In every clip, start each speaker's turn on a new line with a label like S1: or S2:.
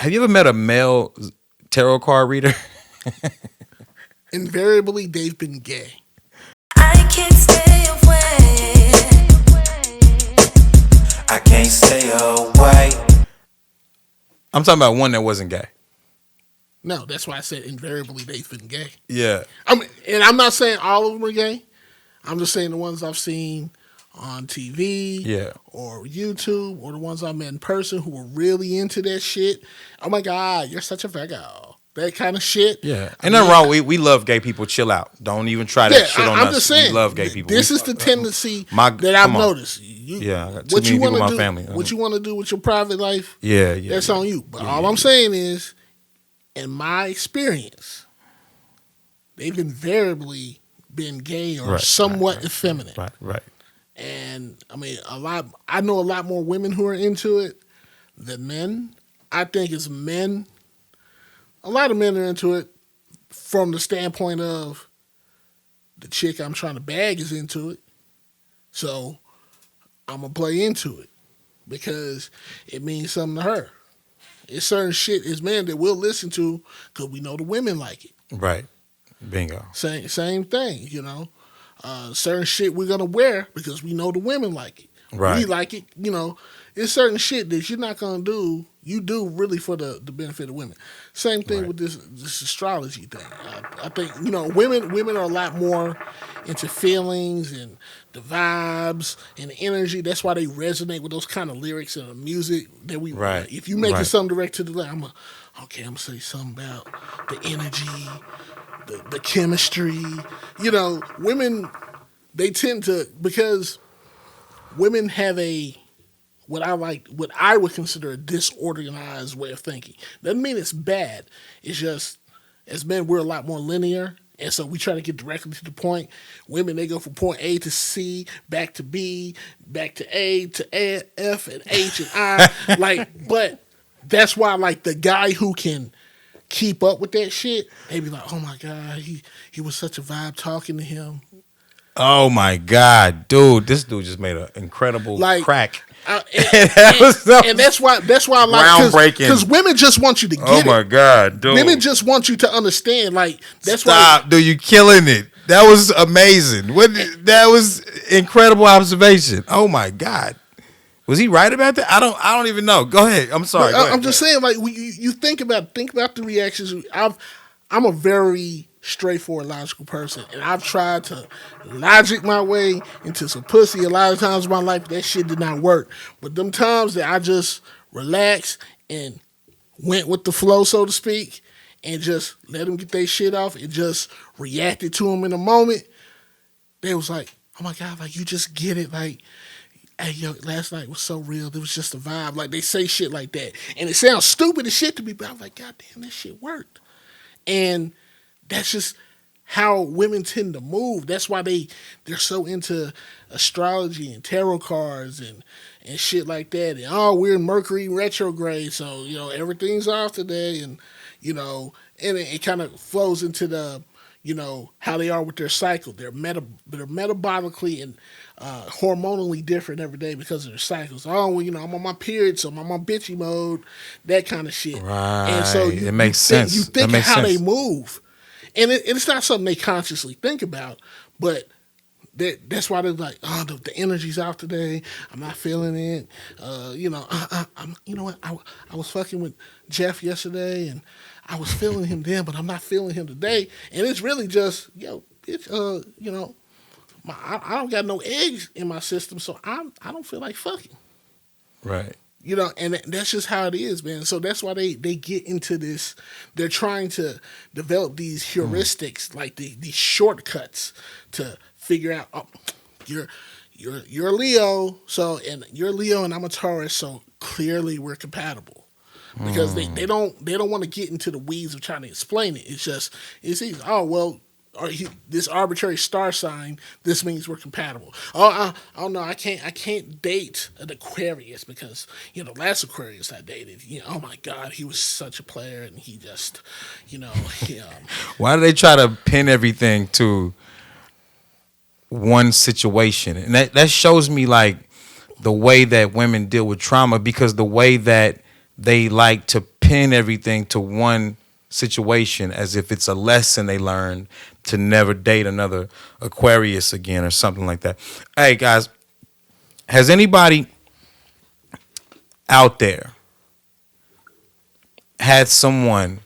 S1: Have you ever met a male tarot card reader?
S2: Invariably, they've been gay.
S3: I can't stay away. I can't stay away.
S1: I'm talking about one that wasn't gay.
S2: No, that's why I said invariably they've been gay.
S1: Yeah.
S2: And I'm not saying all of them are gay. I'm just saying the ones I've seen on TV or YouTube or the ones I met in person who were really into that shit. Oh my God, you're such a Virgo. That kind of shit.
S1: Yeah. Ain't nothing wrong. We love gay people. Chill out. Don't even try that shit on us.
S2: I'm just saying.
S1: We love gay people.
S2: This is the tendency that I've noticed.
S1: I got too many people in my family.
S2: What you want to do with your private life, that's on you. But all I'm saying is, in my experience, they've invariably been gay or somewhat effeminate.
S1: Right.
S2: And I mean, I know a lot more women who are into it than men. I think it's men. A lot of men are into it from the standpoint of the chick I'm trying to bag is into it. So I'm going to play into it because it means something to her. It's certain shit as men that we'll listen to because we know the women like it.
S1: Right. Bingo.
S2: Same thing, you know. Certain shit we're going to wear because we know the women like it.
S1: Right.
S2: We like it, you know. It's certain shit that you're not going to do. You do really for the benefit of women. Same thing with this astrology thing. I think, you know, women are a lot more into feelings and the vibes and the energy. That's why they resonate with those kind of lyrics and the music that we.
S1: Right.
S2: If you make it something direct to the left, I'm gonna say something about the energy, the chemistry. You know, women, they tend to, because women have what I would consider a disorganized way of thinking. Doesn't mean it's bad. It's just, as men, we're a lot more linear. And so we try to get directly to the point. Women, they go from point A to C, back to B, back to A, F, and H, and I. But that's why, the guy who can keep up with that shit, they be like, oh my God, he was such a vibe talking to him.
S1: Oh my God, dude, this dude just made an incredible crack.
S2: And that's why I like,
S1: groundbreaking.
S2: Because women just want you to get it.
S1: Oh my God, dude.
S2: Women just want you to understand.
S1: Stop, dude, you killing it. That was amazing. That was incredible observation. Oh my God. Was he right about that? I don't even know. Go ahead. I'm sorry.
S2: I'm just saying, you think about the reactions. I'm a very straightforward, logical person, and I've tried to logic my way into some pussy a lot of times in my life. That shit did not work. But them times that I just relaxed and went with the flow, so to speak, and just let them get their shit off and just reacted to them in a moment, they was like, oh my God, you just get it. Hey, yo, last night was so real. It was just a vibe. They say shit like that. And it sounds stupid as shit to me, but I'm like, God damn, that shit worked. And that's just how women tend to move. That's why they're so into astrology and tarot cards and shit like that. And we're in Mercury retrograde, so everything's off today, and and it kind of flows into the how they are with their cycle. They're metabolically and hormonally different every day because of their cycles. I'm on my period, so I'm on my bitchy mode, that kind of shit.
S1: Right.
S2: And so
S1: it makes sense.
S2: You think of how they move. And it's not something they consciously think about, but that's why they're like, the energy's out today. I'm not feeling it. You know what? I was fucking with Jeff yesterday, and I was feeling him then, but I'm not feeling him today. And it's really just, bitch, I don't got no eggs in my system, so I don't feel like fucking.
S1: Right.
S2: And that's just how it is, man. So that's why they get into this. They're trying to develop these heuristics, these shortcuts to figure out. You're a Leo, and you're a Leo, and I'm a Taurus, so clearly we're compatible. Because they don't want to get into the weeds of trying to explain it. It's easy. This arbitrary star sign, this means we're compatible. Oh no, I can't date an Aquarius because last Aquarius I dated, oh my God, he was such a player, and he just
S1: Why do they try to pin everything to one situation? And that shows me the way that women deal with trauma, because the way that they like to pin everything to one situation as if it's a lesson they learned to never date another Aquarius again or something like that. Hey, guys, has anybody out there had someone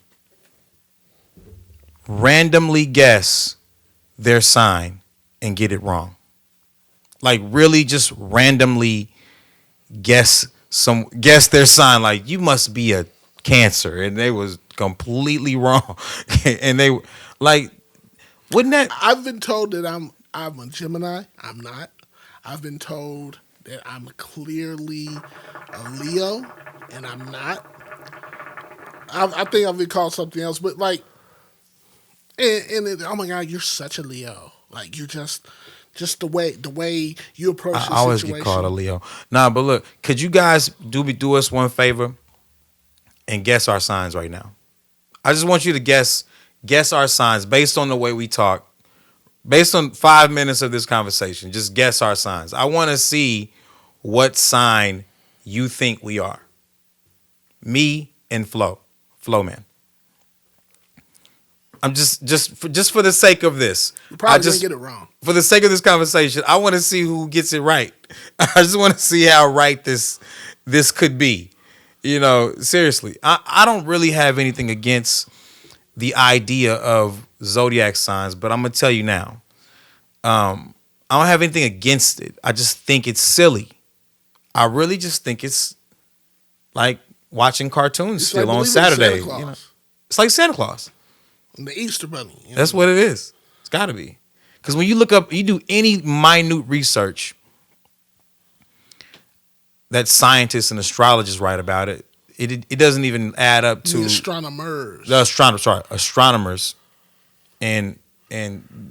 S1: randomly guess their sign and get it wrong? Like really just randomly guess their sign, like you must be a Cancer, and they was completely wrong. And they like, wouldn't that?
S2: I've been told that I'm a Gemini. I'm not. I've been told that I'm clearly a Leo, and I'm not. I think I've been called something else, but like, oh my God, you're such a Leo. Like you're just the way you approach the situation.
S1: I always get called a Leo. Nah, but look, could you guys do us one favor and guess our signs right now? I just want you to guess our signs based on the way we talk, based on 5 minutes of this conversation. Just guess our signs. I want to see what sign you think we are. Me and Flo man. I'm just for the sake of this.
S2: You probably didn't get it wrong.
S1: For the sake of this conversation, I want to see who gets it right. I just want to see how right this could be. You know, seriously, I don't really have anything against the idea of zodiac signs, but I'm gonna tell you now, I don't have anything against it. I just think it's silly. I really just think it's like watching cartoons
S2: It's
S1: still
S2: like
S1: on
S2: believing in
S1: Saturday.
S2: Santa Claus.
S1: You know? It's like Santa Claus.
S2: And the Easter Bunny. You know?
S1: That's what it is. It's got to be. Because when you look up, you do any minute research that scientists and astrologers write about it, it doesn't even add up to astronomers. And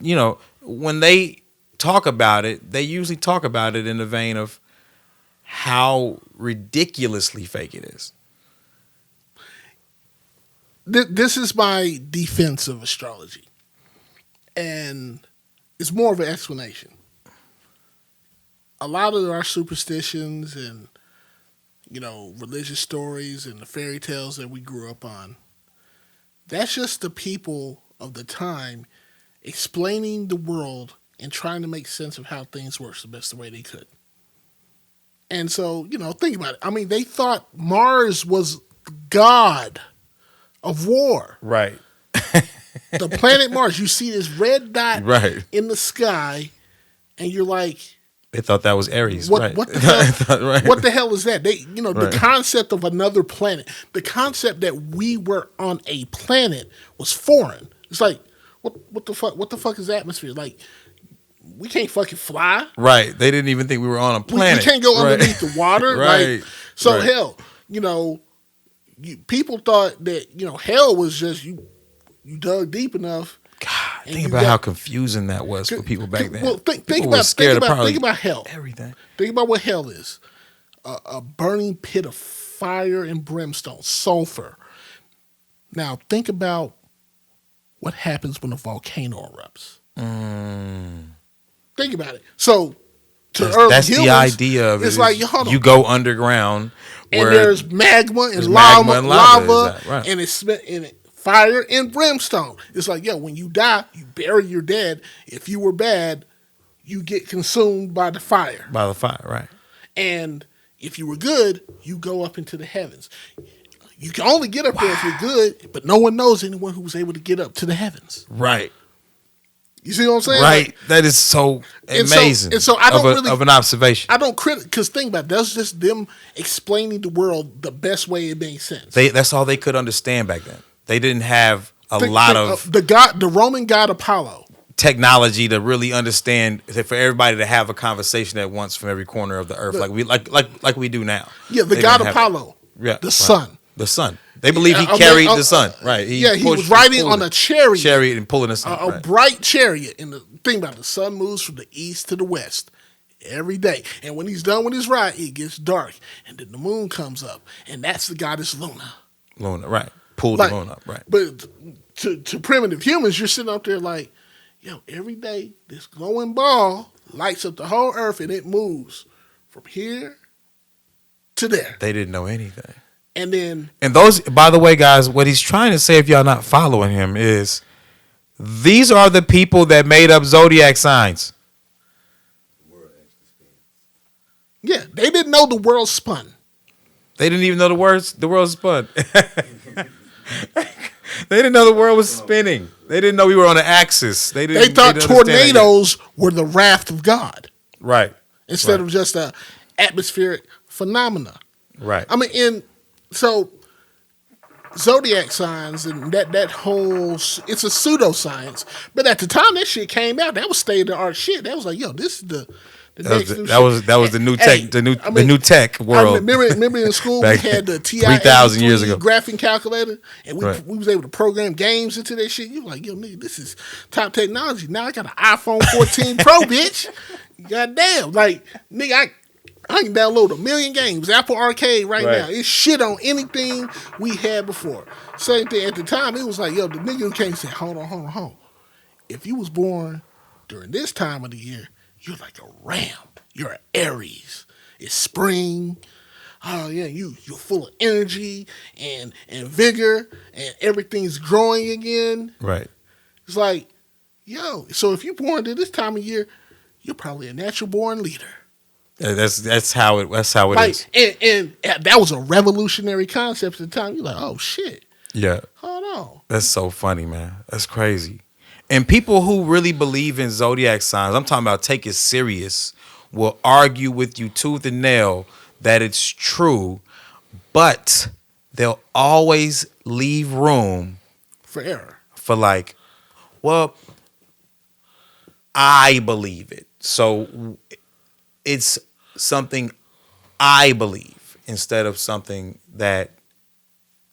S1: you know, when they talk about it, they usually talk about it in the vein of how ridiculously fake it is.
S2: This is my defense of astrology. And it's more of an explanation. A lot of our superstitions and, you know, religious stories and the fairy tales that we grew up on, that's just the people of the time explaining the world and trying to make sense of how things work the best way they could. And so, you know, think about it. I mean, they thought Mars was the god of war.
S1: Right.
S2: The planet Mars, you see this red dot
S1: right
S2: in the sky, and you're like,
S1: they thought that was Aries.
S2: What,
S1: right.
S2: what the hell?
S1: Right.
S2: What the hell is that?
S1: Right.
S2: The concept of another planet, the concept that we were on a planet was foreign. It's like, what the fuck? What the fuck is atmosphere? Like, we can't fucking fly.
S1: Right. They didn't even think we were on a planet.
S2: We can't go underneath the water.
S1: Right.
S2: Like, so
S1: right.
S2: hell, you know, people thought that, you know, hell was just you dug deep enough.
S1: God, think about how confusing that was for people back then.
S2: Well, think about hell.
S1: Everything.
S2: Think about what hell is. A burning pit of fire and brimstone, sulfur. Now, think about what happens when a volcano erupts. Think about it. So,
S1: that's the idea of it.
S2: It's like,
S1: you go underground,
S2: and there's magma and lava,
S1: right.
S2: and it's fire and brimstone. It's like, when you die, you bury your dead. If you were bad, you get consumed by the fire.
S1: By the fire, right.
S2: And if you were good, you go up into the heavens. You can only get up there if you're good, but no one knows anyone who was able to get up to the heavens.
S1: Right.
S2: You see what I'm saying?
S1: Right. Like, that is so amazing.
S2: And so I don't
S1: of an observation.
S2: I don't because think about it. That's just them explaining the world the best way it makes sense.
S1: That's all they could understand back then. They didn't have a lot of
S2: the Roman god Apollo
S1: technology to really understand, for everybody to have a conversation at once from every corner of the earth, like we do now.
S2: Yeah, the god Apollo. The sun.
S1: The sun. They believe he carried the sun. Right.
S2: He was riding on a chariot.
S1: Chariot and pulling the sun.
S2: A bright chariot. And the thing about it, the sun moves from the east to the west every day. And when he's done with his ride, it gets dark. And then the moon comes up. And that's the goddess Luna.
S1: Luna, right. Pulled the moon up, right.
S2: But to primitive humans, you're sitting up there like, every day this glowing ball lights up the whole earth and it moves from here to there.
S1: They didn't know anything.
S2: And then
S1: And those, by the way, guys, what he's trying to say, if y'all not following him, is these are the people that made up zodiac signs.
S2: yeah, they didn't know the world spun.
S1: They didn't even know the world spun. They didn't know the world was spinning. They didn't know we were on an axis. They
S2: Thought
S1: didn't understand that yet.
S2: tornadoes were the wrath of God
S1: Right.
S2: instead of just a atmospheric phenomena.
S1: Right.
S2: I mean, so zodiac signs and that whole, it's a pseudoscience. But at the time that shit came out, that was state of the art shit. That was like, yo, this is the next new shit.
S1: That was the new tech,
S2: Hey,
S1: the new tech world.
S2: Remember in school we
S1: Back
S2: had the TI
S1: 3,000 years ago.
S2: graphing calculator, and
S1: Right.
S2: we was able to program games into that shit. You like, yo, nigga, this is top technology. Now I got an iPhone 14 Pro, bitch. Goddamn, like nigga, I can download 1 million games, Apple Arcade right now. It's shit on anything we had before. Same thing at the time. It was like, yo, the nigga who came and said, hold on. If you was born during this time of the year, you're like a ram. You're an Aries. It's spring. Oh yeah, you're full of energy and vigor, and everything's growing again.
S1: Right.
S2: It's like, yo, so if you're born to this time of year, you're probably a natural born leader.
S1: That's how it
S2: Like,
S1: is.
S2: and that was a revolutionary concept at the time. You're like, oh shit,
S1: Yeah.
S2: hold on.
S1: That's so funny, man. That's crazy. And people who really believe in zodiac signs, I'm talking about take it serious, will argue with you tooth and nail that it's true, but they'll always leave room
S2: For error.
S1: for like, well, I believe it. So it's something I believe instead of something that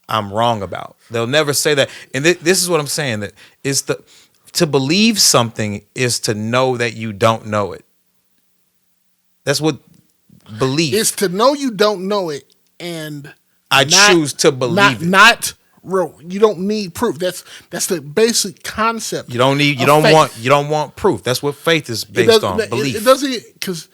S1: I'm wrong about. They'll never say that. And this is what I'm saying, that is to believe something is to know that you don't know it. That's what belief.
S2: It's to know you don't know it, and
S1: I choose to believe it.
S2: You don't need proof. That's the basic concept.
S1: You don't want proof. That's what faith is based on. Belief.
S2: It doesn't, because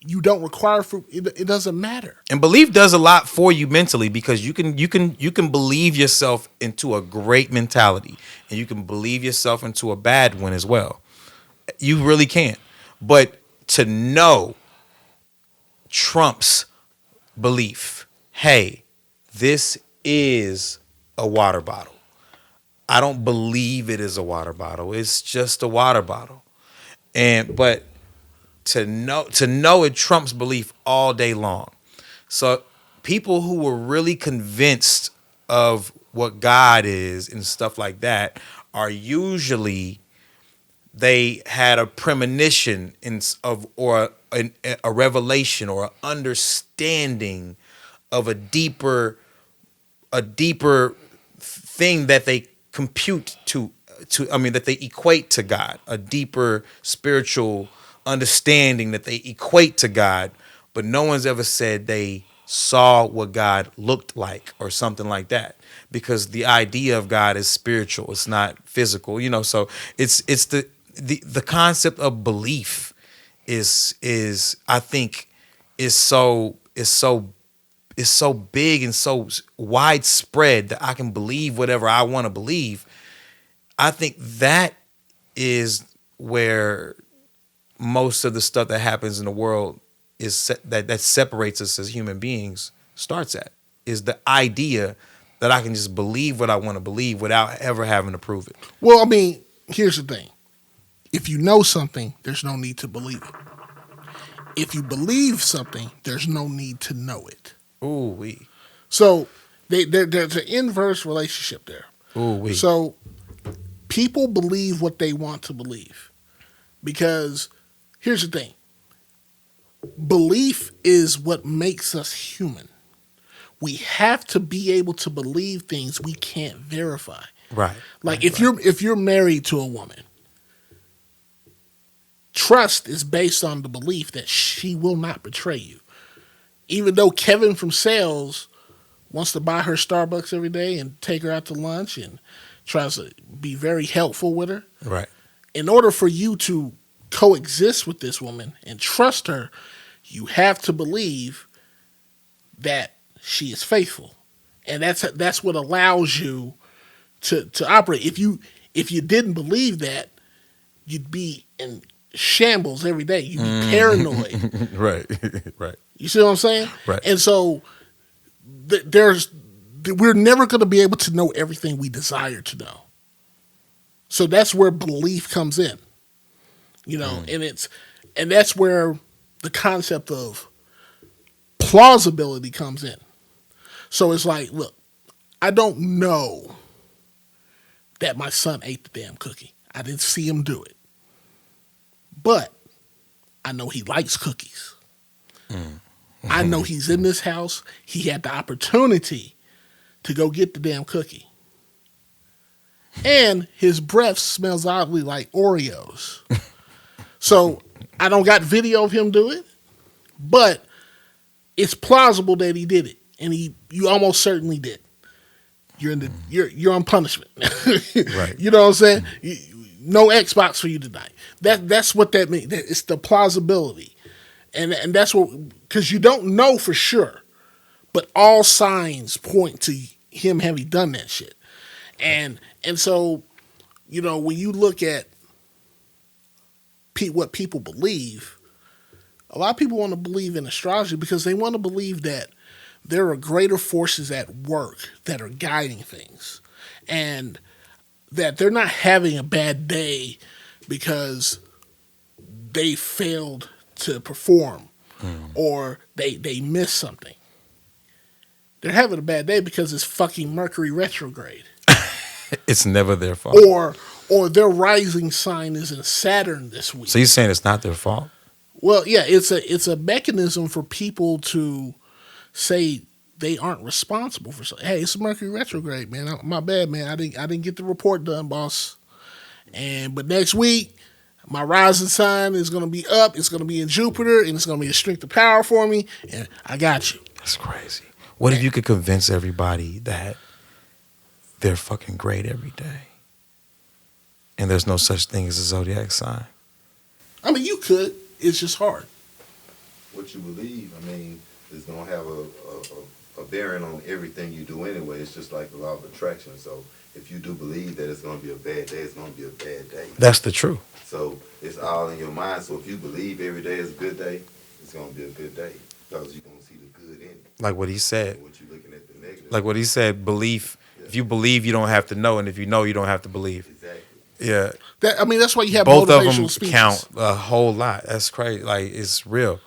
S2: you don't require proof. It doesn't matter.
S1: And belief does a lot for you mentally, because you can believe yourself into a great mentality, and you can believe yourself into a bad one as well. You really can. But to know trumps belief. Hey, this is a water bottle. I don't believe it is a water bottle. It's just a water bottle. But to know it trumps belief all day long. So people who were really convinced of what God is and stuff like that are usually, they had a premonition or a revelation or an understanding of a deeper thing that they compute that they equate to God, a deeper spiritual understanding that they equate to God, but no one's ever said they saw what God looked like or something like that, because the idea of God is spiritual, it's not physical, so it's the concept of belief is I think is so big and so widespread that I can believe whatever I want to believe. I think that is where most of the stuff that happens in the world that separates us as human beings starts at, is the idea that I can just believe what I want to believe without ever having to prove it.
S2: Well, I mean, here's the thing. If you know something, there's no need to believe it. If you believe something, there's no need to know it.
S1: Ooh-wee.
S2: So there's an inverse relationship there.
S1: Ooh-wee.
S2: So people believe what they want to believe. Because here's the thing. Belief is what makes us human. We have to be able to believe things we can't verify.
S1: Right.
S2: Like
S1: right,
S2: if you're married to a woman, trust is based on the belief that she will not betray you. Even though Kevin from sales wants to buy her Starbucks every day and take her out to lunch and tries to be very helpful with her.
S1: Right.
S2: In order for you to coexist with this woman and trust her, you have to believe that she is faithful and that's what allows you to operate. If you didn't believe that, you'd be in shambles every day. You'd be paranoid.
S1: Right. Right.
S2: You see what I'm saying?
S1: Right.
S2: And so we're never going to be able to know everything we desire to know. So that's where belief comes in. You know, and that's where the concept of plausibility comes in. So it's like, look, I don't know that my son ate the damn cookie. I didn't see him do it. But I know he likes cookies. I know he's in this house. He had the opportunity to go get the damn cookie. And his breath smells oddly like Oreos. So I don't got video of him do it, but it's plausible that he did it. And you almost certainly did. You're on punishment.
S1: Right.
S2: You know what I'm saying? No Xbox for you tonight. That's what that means. It's the plausibility. And that's what, because you don't know for sure, but all signs point to him having done that shit. And so, you know, when you look at what people believe, a lot of people want to believe in astrology because they want to believe that there are greater forces at work that are guiding things, and that they're not having a bad day because they failed to perform or they missed something. They're having a bad day because it's fucking Mercury retrograde.
S1: It's never their fault.
S2: Or their rising sign is in Saturn this week.
S1: So you're saying it's not their fault?
S2: Well, yeah, it's a mechanism for people to say they aren't responsible for something. Hey, it's a Mercury retrograde, man. My bad, man. I didn't get the report done, boss. But next week, my rising sign is going to be up. It's going to be in Jupiter, and it's going to be a strength of power for me. And I got you.
S1: That's crazy. What if you could convince everybody that they're fucking great every day, and there's no such thing as a zodiac sign?
S2: I mean, you could. It's just hard.
S4: What you believe, I mean, is going to have a bearing on everything you do anyway. It's just like the law of attraction. So if you do believe that it's going to be a bad day, it's going to be a bad day.
S1: That's the truth.
S4: So it's all in your mind. So if you believe every day is a good day, it's going to be a good day because you're going to see the good in it.
S1: Like what he said.
S4: And what you're looking at the negative.
S1: Like what he said, belief. Yeah. If you believe, you don't have to know. And if you know, you don't have to believe.
S4: Exactly.
S1: Yeah.
S2: That's why you have
S1: both of
S2: motivational
S1: them
S2: speeches.
S1: count a whole lot. That's crazy. Like, it's real.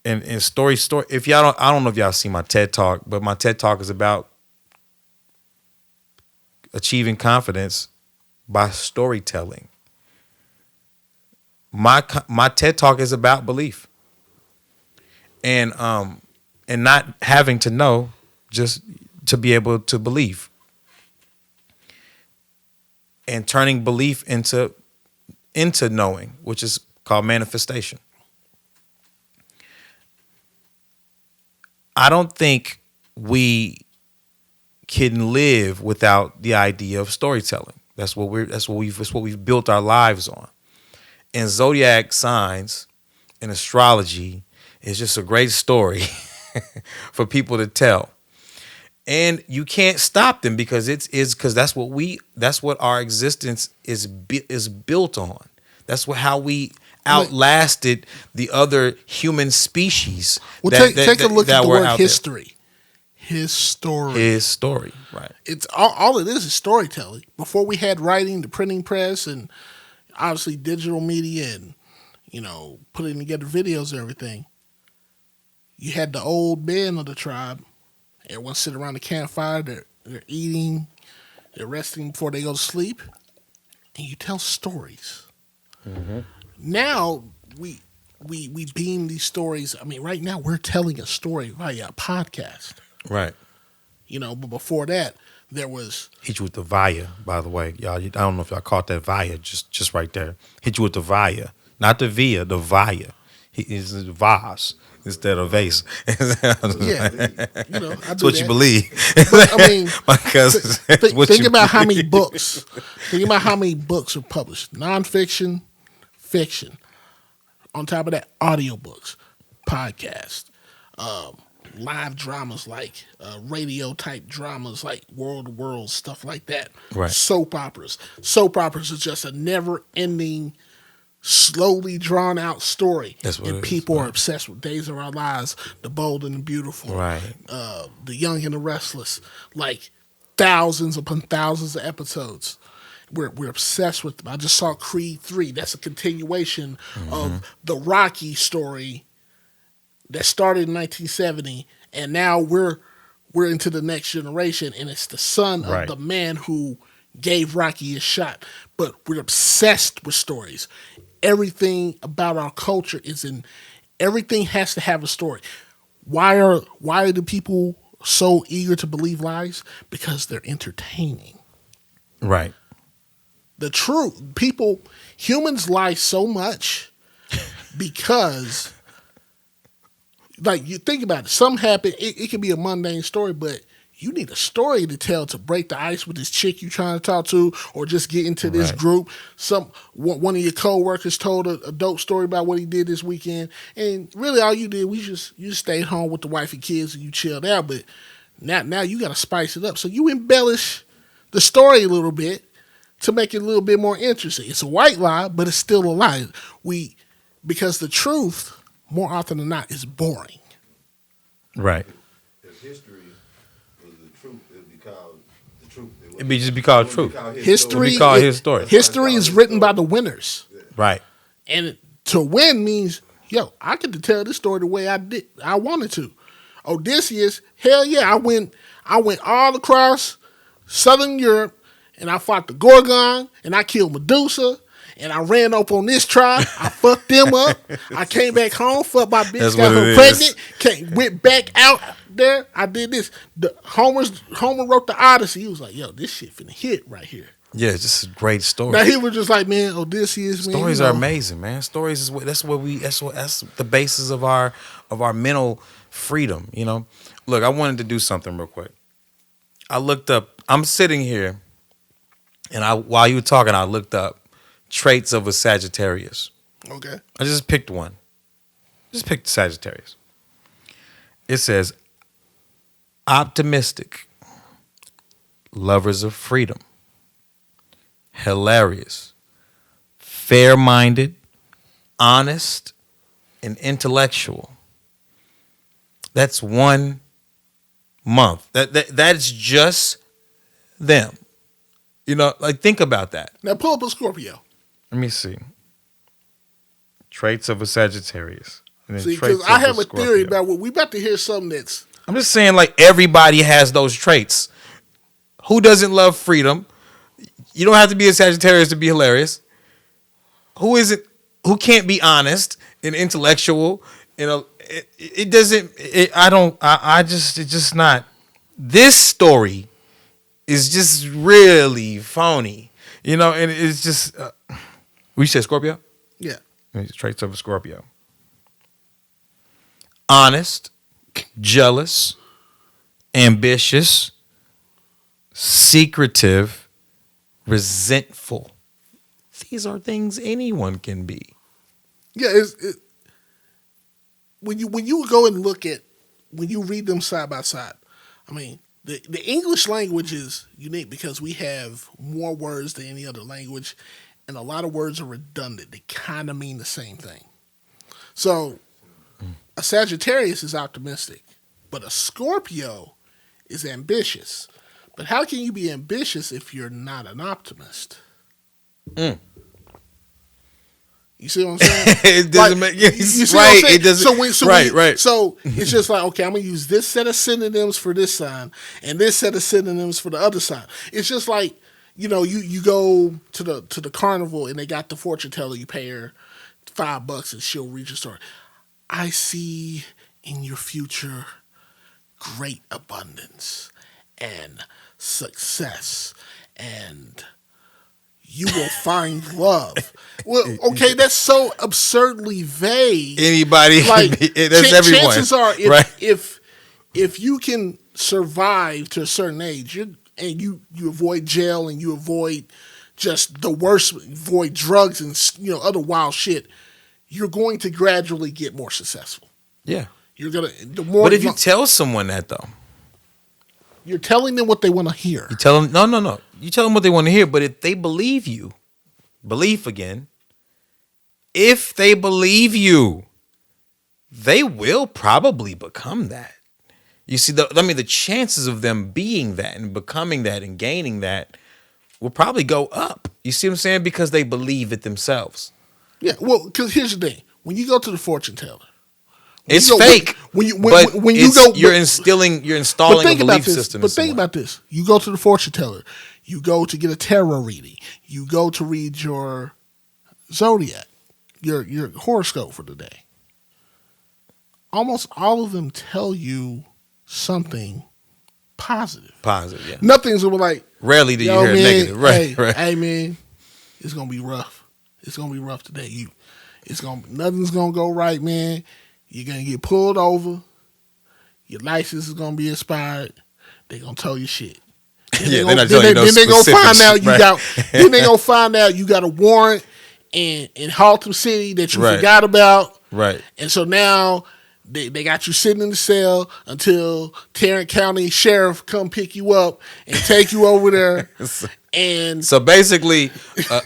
S1: And story. If y'all don't, I don't know if y'all see my TED Talk, but my TED Talk is about achieving confidence by storytelling. My TED Talk is about belief, and not having to know, just to be able to believe, and turning belief into knowing, which is called manifestation. I don't think we can live without the idea of storytelling. That's what we've built our lives on. And zodiac signs and astrology is just a great story for people to tell. And you can't stop them because because that's what our existence is built on. That's how we outlasted the other human species.
S2: Well, take a look at the word history. His story, right? It's all it is storytelling. Before we had writing, the printing press, and obviously digital media, and putting together videos and everything. You had the old men of the tribe. Everyone sit around the campfire. They're eating, they're resting before they go to sleep, and you tell stories. Mm-hmm. Now we beam these stories. I mean, right now we're telling a story via a podcast.
S1: Right.
S2: But before that, there was...
S1: Hit you with the via, by the way. Y'all, I don't know if y'all caught that via, just right there. Hit you with the via. Not the via, the via. It's vase instead of vase.
S2: Yeah.
S1: That's what you believe.
S2: But, I mean,
S1: because
S2: think about how many books. Think about how many books are published. Nonfiction, fiction. On top of that, audiobooks, podcasts, live dramas like radio type dramas like World of Worlds, stuff like that.
S1: Right.
S2: Soap operas. Soap operas is just a never ending, slowly drawn out story.
S1: That's what
S2: and
S1: it is,
S2: people are
S1: right.
S2: obsessed with Days of Our Lives, The Bold and the Beautiful,
S1: Right.
S2: The Young and the Restless, like thousands upon thousands of episodes. We're obsessed with them. I just saw Creed 3. That's a continuation of the Rocky story that started in 1970, and now we're into the next generation, and it's the son of
S1: Right.
S2: the man who gave Rocky a shot. But we're obsessed with stories. Everything about our culture everything has to have a story. Why are the people so eager to believe lies? Because they're entertaining.
S1: Right.
S2: The truth, humans lie so much because, like, you think about it, something happened, it can be a mundane story, but you need a story to tell to break the ice with this chick you're trying to talk to, or just get into this
S1: Right.
S2: group. One of your coworkers told a dope story about what he did this weekend, and really all you did was you just stayed home with the wife and kids and you chilled out. But now you got to spice it up, so you embellish the story a little bit to make it a little bit more interesting. It's a white lie, but it's still a lie. Because the truth, more often than not, is boring.
S1: Right.
S4: If history was the truth, it would be called the truth.
S1: It'd just be called truth.
S2: History,
S1: It'd be called his story.
S2: History is written by the winners,
S1: Right.
S2: and to win means, yo, I get to tell this story the way I wanted to. Odysseus, hell yeah, I went all across Southern Europe, and I fought the Gorgon, and I killed Medusa, and I ran up on this tribe. I fucked them up. I came back home, fucked my bitch,
S1: That's
S2: got
S1: what
S2: her
S1: it
S2: pregnant, went back out there. I did this. Homer wrote the Odyssey. He was like, yo, this shit finna hit right here.
S1: Yeah, it's just a great story.
S2: Now he was just like, man, Odysseus, man.
S1: Stories are amazing, man. Stories is that's the basis of our mental freedom. You know, look, I wanted to do something real quick. I looked up. I'm sitting here, and while you were talking, I looked up traits of a Sagittarius.
S2: Okay.
S1: I just picked one. Just picked Sagittarius. It says optimistic, lovers of freedom, hilarious, fair-minded, honest, and intellectual. That's 1 month. That's just them. You know, like, think about that.
S2: Now pull up a Scorpio.
S1: Let me see. Traits of a Sagittarius. And then
S2: See,
S1: traits
S2: because I
S1: of
S2: have a
S1: Scorpio.
S2: theory about what we about to hear something that's
S1: I'm just saying, like, everybody has those traits. Who doesn't love freedom? You don't have to be a Sagittarius to be hilarious. Who isn't? Who can't be honest and intellectual? You know, it doesn't. It's just not. This story is just really phony. You know, and it's just. We said Scorpio.
S2: yeah.
S1: Traits of a Scorpio. Honest, jealous, ambitious, secretive, resentful. These are things anyone can be.
S2: Yeah, when you go and look at, when you read them side by side, I mean, the English language is unique because we have more words than any other language, and a lot of words are redundant. They kind of mean the same thing. So a Sagittarius is optimistic, but a Scorpio is ambitious. But how can you be ambitious if you're not an optimist? You see what I'm saying?
S1: It doesn't make
S2: you see what I'm
S1: right.
S2: saying?
S1: It doesn't. Right.
S2: So it's just like, okay, I'm gonna use this set of synonyms for this sign and this set of synonyms for the other sign. It's just like, you know, you go to the carnival and they got the fortune teller. You pay her $5 and she'll read your story. I see in your future great abundance and success, and you will find love. Well, okay, that's so absurdly vague.
S1: Anybody,
S2: Like,
S1: that's everyone.
S2: chances are,
S1: right?
S2: if you can survive to a certain age, you avoid jail and you avoid just the worst, avoid drugs and, you know, other wild shit, you're going to gradually get more successful.
S1: Yeah.
S2: You're gonna the more.
S1: But if you tell someone that though,
S2: you're telling them what they want to hear.
S1: you tell them no. You tell them what they want to hear. But if they believe you, belief again. If they believe you, they will probably become that. You see, the chances of them being that and becoming that and gaining that will probably go up. You see what I'm saying? Because they believe it themselves.
S2: Yeah, well, because here's the thing: when you go to the fortune teller,
S1: It's
S2: you go,
S1: fake.
S2: When you
S1: You're installing a belief system.
S2: But think about this: you go to the fortune teller, you go to get a tarot reading, you go to read your zodiac, your horoscope for the day. Almost all of them tell you something positive.
S1: Positive, yeah.
S2: Nothing's like.
S1: Rarely do you hear negative. Right, right.
S2: Hey man, it's gonna be rough. It's gonna be rough today. Nothing's gonna go right, man. You're gonna get pulled over. Your license is gonna be expired. They're gonna tell you shit.
S1: They're not telling you no
S2: Then they gonna
S1: specifics,
S2: find out you
S1: right.
S2: got. Then they gonna find out you got a warrant in Haltom City that you forgot about.
S1: Right.
S2: And so now they got you sitting in the cell until Tarrant County Sheriff come pick you up and take you over there. And
S1: so basically,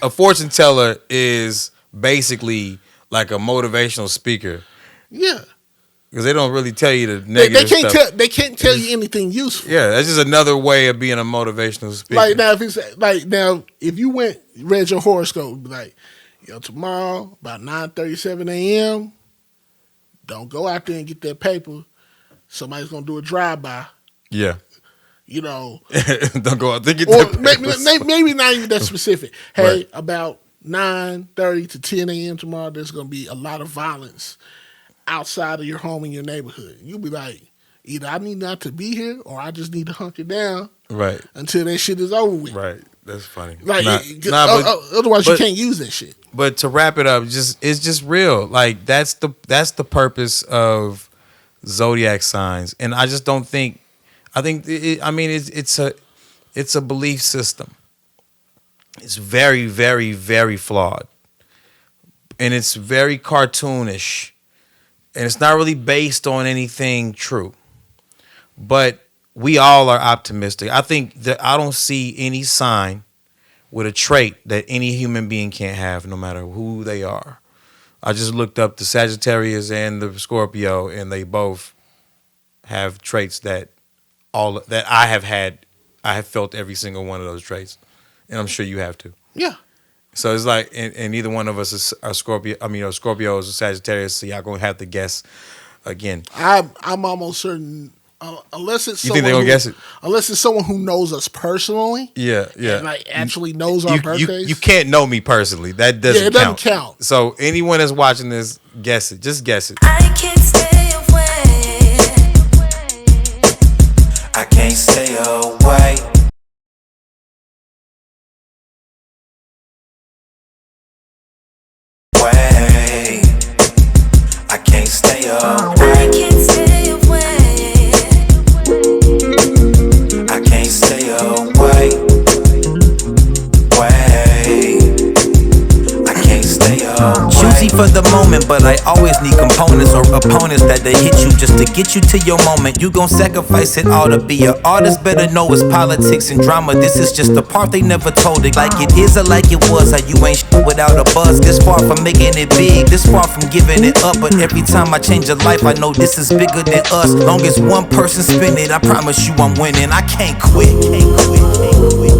S1: a fortune teller is basically like a motivational speaker.
S2: Yeah.
S1: Because they don't really tell you the negative stuff.
S2: They can't tell you anything useful.
S1: Yeah, that's just another way of being a motivational speaker.
S2: If you read your horoscope, like, tomorrow about 9:37 a.m., don't go out there and get that paper. Somebody's gonna do a drive-by.
S1: Yeah.
S2: Don't
S1: go out there and get
S2: or
S1: that paper.
S2: maybe not even that specific. Hey, about 9:30 to 10 a.m. tomorrow, there's gonna be a lot of violence outside of your home in your neighborhood. You'll be like, either I need not to be here or I just need to hunker down until that shit is over with.
S1: Right. That's funny.
S2: Otherwise you can't use that shit.
S1: But to wrap it up, it's just real. Like that's the purpose of zodiac signs, and I just don't think. It's a belief system. It's very, very, very flawed, and it's very cartoonish, and it's not really based on anything true. But we all are optimistic. I think that I don't see any sign with a trait that any human being can't have, no matter who they are. I just looked up the Sagittarius and the Scorpio, and they both have traits that I have had. I have felt every single one of those traits, and I'm sure you have too.
S2: Yeah.
S1: So it's like, and neither one of us are Scorpio. Scorpio is a Sagittarius, so y'all gonna have to guess again.
S2: I'm almost certain. Unless it's
S1: you think they're gonna guess it?
S2: Unless it's someone who knows us personally.
S1: Yeah.
S2: And actually knows our birthdays.
S1: You can't know me personally. That doesn't count.
S2: It doesn't count.
S1: So anyone that's watching this, guess it. Just guess it.
S3: I can't stay away. I can't stay away. I can't stay away. I can't stay away. I can't stay away. I can't stay away. Choosy for the moment, but I always need components or opponents that they hit you just to get you to your moment. You gon' sacrifice it all to be an artist. Better know it's politics and drama. This is just the part they never told it. Like it is or like it was. How you ain't shit without a buzz. This far from making it big, this far from giving it up. But every time I change a life, I know this is bigger than us. Long as one person spin it, I promise you I'm winning. I can't quit. Can't quit. Can't quit.